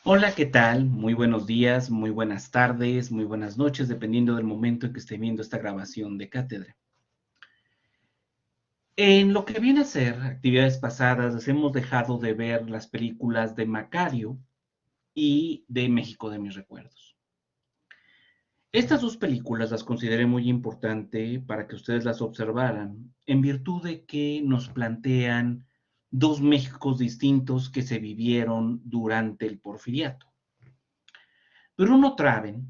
Hola, ¿qué tal? Muy buenos días, muy buenas tardes, muy buenas noches, dependiendo del momento en que esté viendo esta grabación de cátedra. En lo que viene a ser actividades pasadas, hemos dejado de ver las películas de Macario y de México de mis recuerdos. Estas dos películas las consideré muy importante para que ustedes las observaran, en virtud de que nos plantean dos Méxicos distintos que se vivieron durante el Porfiriato. Bruno Traven,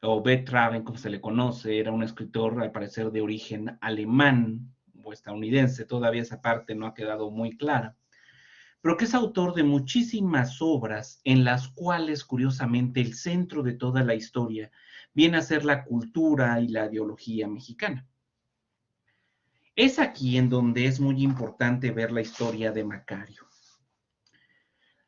o B. Traven, como se le conoce, era un escritor al parecer de origen alemán o estadounidense, todavía esa parte no ha quedado muy clara, pero que es autor de muchísimas obras en las cuales, curiosamente, el centro de toda la historia viene a ser la cultura y la ideología mexicana. Es aquí en donde es muy importante ver la historia de Macario.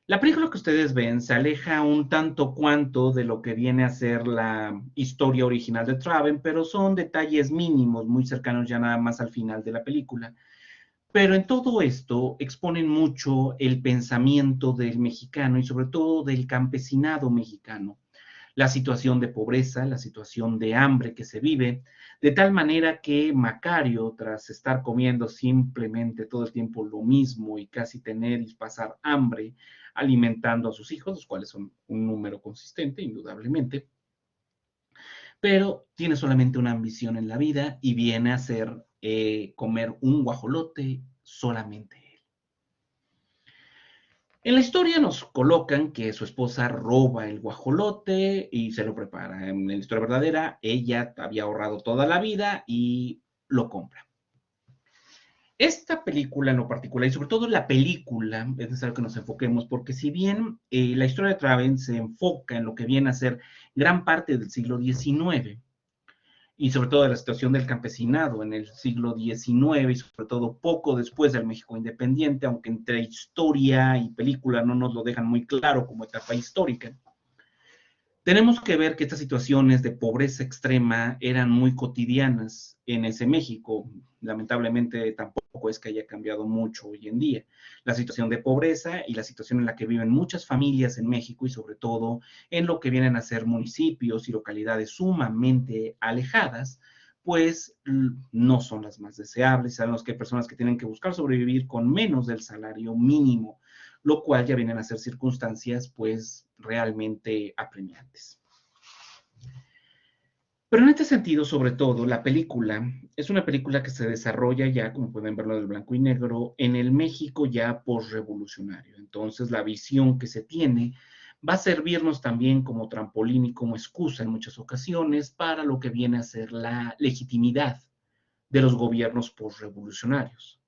La película que ustedes ven se aleja un tanto cuanto de lo que viene a ser la historia original de Traven, pero son detalles mínimos, muy cercanos ya nada más al final de la película. Pero en todo esto exponen mucho el pensamiento del mexicano y sobre todo del campesinado mexicano, la situación de pobreza, la situación de hambre que se vive, de tal manera que Macario, tras estar comiendo simplemente todo el tiempo lo mismo y casi tener y pasar hambre, alimentando a sus hijos, los cuales son un número consistente, indudablemente, pero tiene solamente una ambición en la vida y viene a ser comer un guajolote solamente. En la historia nos colocan que su esposa roba el guajolote y se lo prepara. En la historia verdadera, ella había ahorrado toda la vida y lo compra. Esta película en lo particular, y sobre todo la película, es necesario que nos enfoquemos, porque si bien la historia de Traven se enfoca en lo que viene a ser gran parte del siglo XIX, y sobre todo de la situación del campesinado en el siglo XIX y sobre todo poco después del México independiente, aunque entre historia y película no nos lo dejan muy claro como etapa histórica. Tenemos que ver que estas situaciones de pobreza extrema eran muy cotidianas en ese México. Lamentablemente tampoco es que haya cambiado mucho hoy en día. La situación de pobreza y la situación en la que viven muchas familias en México y sobre todo en lo que vienen a ser municipios y localidades sumamente alejadas, pues no son las más deseables. Sabemos que hay personas que tienen que buscar sobrevivir con menos del salario mínimo, lo cual ya vienen a ser circunstancias pues realmente apremiantes. Pero en este sentido, sobre todo, la película es una película que se desarrolla ya, como pueden verlo del blanco y negro, en el México ya postrevolucionario. Entonces, la visión que se tiene va a servirnos también como trampolín y como excusa en muchas ocasiones para lo que viene a ser la legitimidad de los gobiernos postrevolucionarios,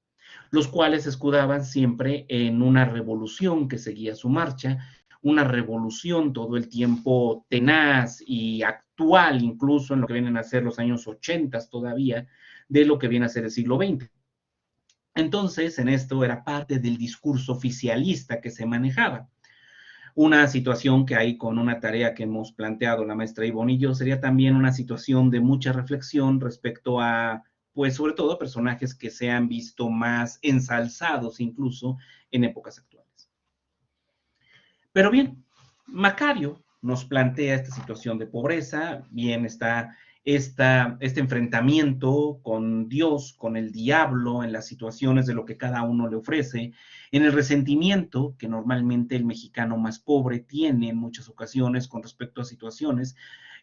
los cuales se escudaban siempre en una revolución que seguía su marcha, una revolución todo el tiempo tenaz y actual, incluso en lo que vienen a ser los años 80 todavía, de lo que viene a ser el siglo XX. Entonces, en esto era parte del discurso oficialista que se manejaba. Una situación que hay con una tarea que hemos planteado la maestra Ivonne y yo sería también una situación de mucha reflexión respecto a, pues sobre todo, personajes que se han visto más ensalzados incluso en épocas actuales. Pero bien, Macario nos plantea esta situación de pobreza, bien está este enfrentamiento con Dios, con el diablo, en las situaciones de lo que cada uno le ofrece, en el resentimiento que normalmente el mexicano más pobre tiene en muchas ocasiones con respecto a situaciones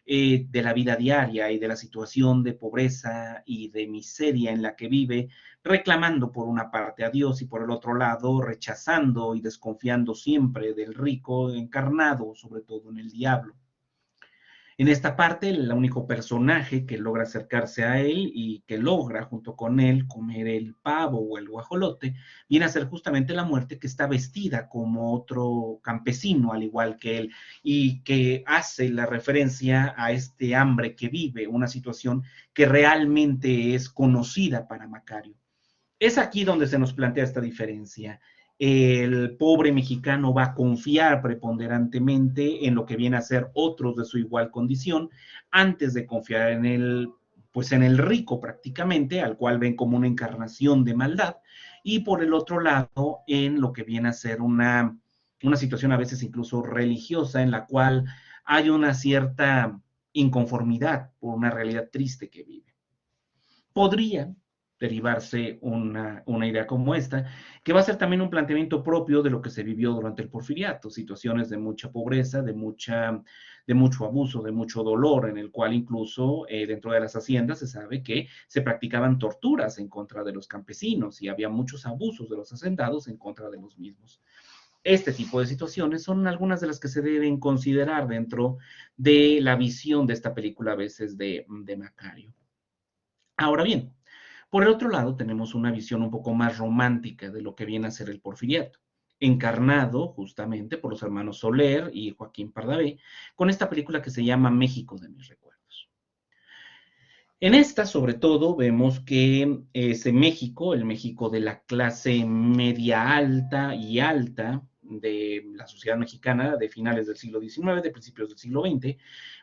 de la vida diaria y de la situación de pobreza y de miseria en la que vive, reclamando por una parte a Dios y por el otro lado rechazando y desconfiando siempre del rico encarnado, sobre todo en el diablo. En esta parte, el único personaje que logra acercarse a él y que logra junto con él comer el pavo o el guajolote, viene a ser justamente la muerte, que está vestida como otro campesino, al igual que él, y que hace la referencia a este hambre que vive, una situación que realmente es conocida para Macario. Es aquí donde se nos plantea esta diferencia. El pobre mexicano va a confiar preponderantemente en lo que viene a ser otros de su igual condición, antes de confiar en pues en el rico prácticamente, al cual ven como una encarnación de maldad, y por el otro lado, en lo que viene a ser una situación a veces incluso religiosa en la cual hay una cierta inconformidad por una realidad triste que vive. Podría derivarse una idea como esta, que va a ser también un planteamiento propio de lo que se vivió durante el porfiriato, situaciones de mucha pobreza, de mucho abuso, de mucho dolor, en el cual incluso dentro de las haciendas se sabe que se practicaban torturas en contra de los campesinos y había muchos abusos de los hacendados en contra de los mismos. Este tipo de situaciones son algunas de las que se deben considerar dentro de la visión de esta película a veces de Macario. Ahora bien, por el otro lado tenemos una visión un poco más romántica de lo que viene a ser el porfiriato, encarnado justamente por los hermanos Soler y Joaquín Pardavé, con esta película que se llama México de mis recuerdos. En esta, sobre todo, vemos que ese México, el México de la clase media alta y alta de la sociedad mexicana de finales del siglo XIX, de principios del siglo XX,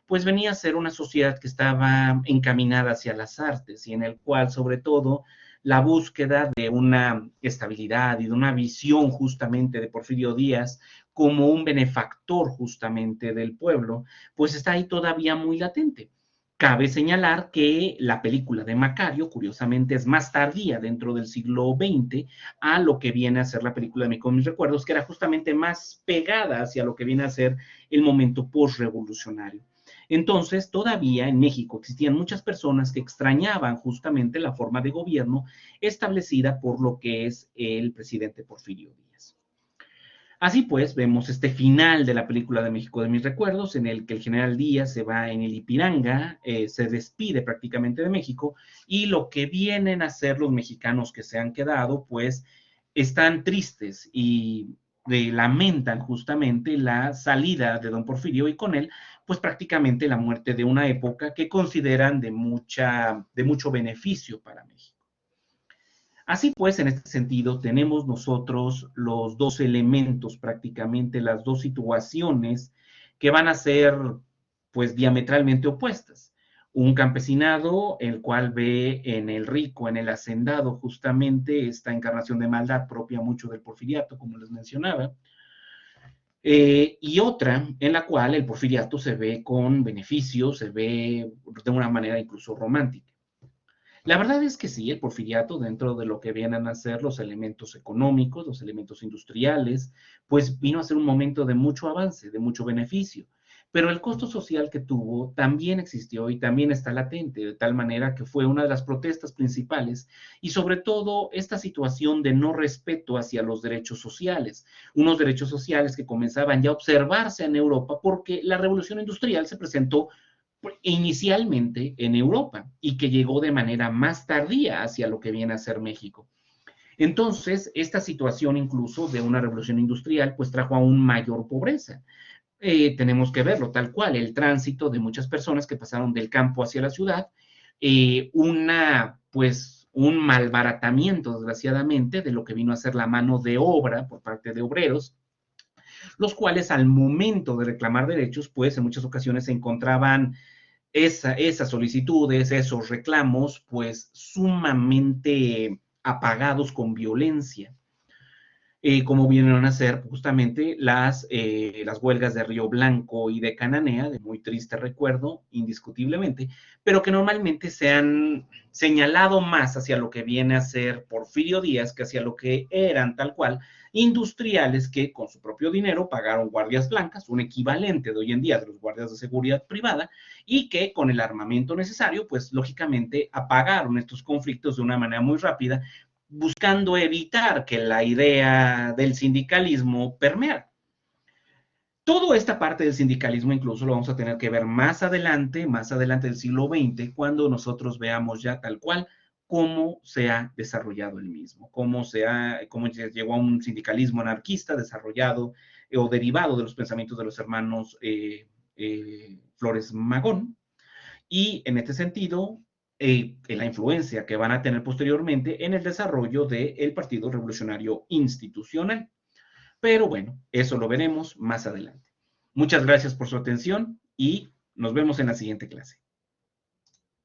pues venía a ser una sociedad que estaba encaminada hacia las artes y en el cual, sobre todo, la búsqueda de una estabilidad y de una visión justamente de Porfirio Díaz como un benefactor justamente del pueblo, pues está ahí todavía muy latente. Cabe señalar que la película de Macario, curiosamente, es más tardía dentro del siglo XX a lo que viene a ser la película de México, mis recuerdos, que era justamente más pegada hacia lo que viene a ser el momento postrevolucionario. Entonces, todavía en México existían muchas personas que extrañaban justamente la forma de gobierno establecida por lo que es el presidente Porfirio Díaz. Así pues, vemos este final de la película de México de mis recuerdos, en el que el general Díaz se va en el Ipiranga, se despide prácticamente de México, y lo que vienen a hacer los mexicanos que se han quedado, pues están tristes y lamentan justamente la salida de don Porfirio y con él, pues prácticamente la muerte de una época que consideran de mucho beneficio para México. Así pues, en este sentido, tenemos nosotros los dos elementos, prácticamente las dos situaciones que van a ser, pues, diametralmente opuestas. Un campesinado, el cual ve en el rico, en el hacendado, justamente esta encarnación de maldad propia mucho del porfiriato, como les mencionaba, y otra en la cual el porfiriato se ve con beneficios, se ve de una manera incluso romántica. La verdad es que sí, el porfiriato, dentro de lo que vienen a ser los elementos económicos, los elementos industriales, pues vino a ser un momento de mucho avance, de mucho beneficio. Pero el costo social que tuvo también existió y también está latente, de tal manera que fue una de las protestas principales y sobre todo esta situación de no respeto hacia los derechos sociales, unos derechos sociales que comenzaban ya a observarse en Europa porque la revolución industrial se presentó inicialmente en Europa y que llegó de manera más tardía hacia lo que viene a ser México. Entonces, esta situación incluso de una revolución industrial, pues trajo aún mayor pobreza. Tenemos que verlo tal cual, el tránsito de muchas personas que pasaron del campo hacia la ciudad, pues un malbaratamiento, desgraciadamente, de lo que vino a ser la mano de obra por parte de obreros, los cuales al momento de reclamar derechos, pues en muchas ocasiones se encontraban esas solicitudes, esos reclamos, pues sumamente apagados con violencia, como vienen a ser justamente las huelgas de Río Blanco y de Cananea, de muy triste recuerdo, indiscutiblemente, pero que normalmente se han señalado más hacia lo que viene a ser Porfirio Díaz que hacia lo que eran tal cual industriales que con su propio dinero pagaron guardias blancas, un equivalente de hoy en día de los guardias de seguridad privada, y que con el armamento necesario, pues lógicamente apagaron estos conflictos de una manera muy rápida, buscando evitar que la idea del sindicalismo permeara. Toda esta parte del sindicalismo incluso lo vamos a tener que ver más adelante del siglo XX, cuando nosotros veamos ya tal cual cómo se ha desarrollado el mismo, cómo llegó a un sindicalismo anarquista desarrollado o derivado de los pensamientos de los hermanos Flores Magón, y en este sentido, en la influencia que van a tener posteriormente en el desarrollo del Partido Revolucionario Institucional. Pero bueno, eso lo veremos más adelante. Muchas gracias por su atención y nos vemos en la siguiente clase.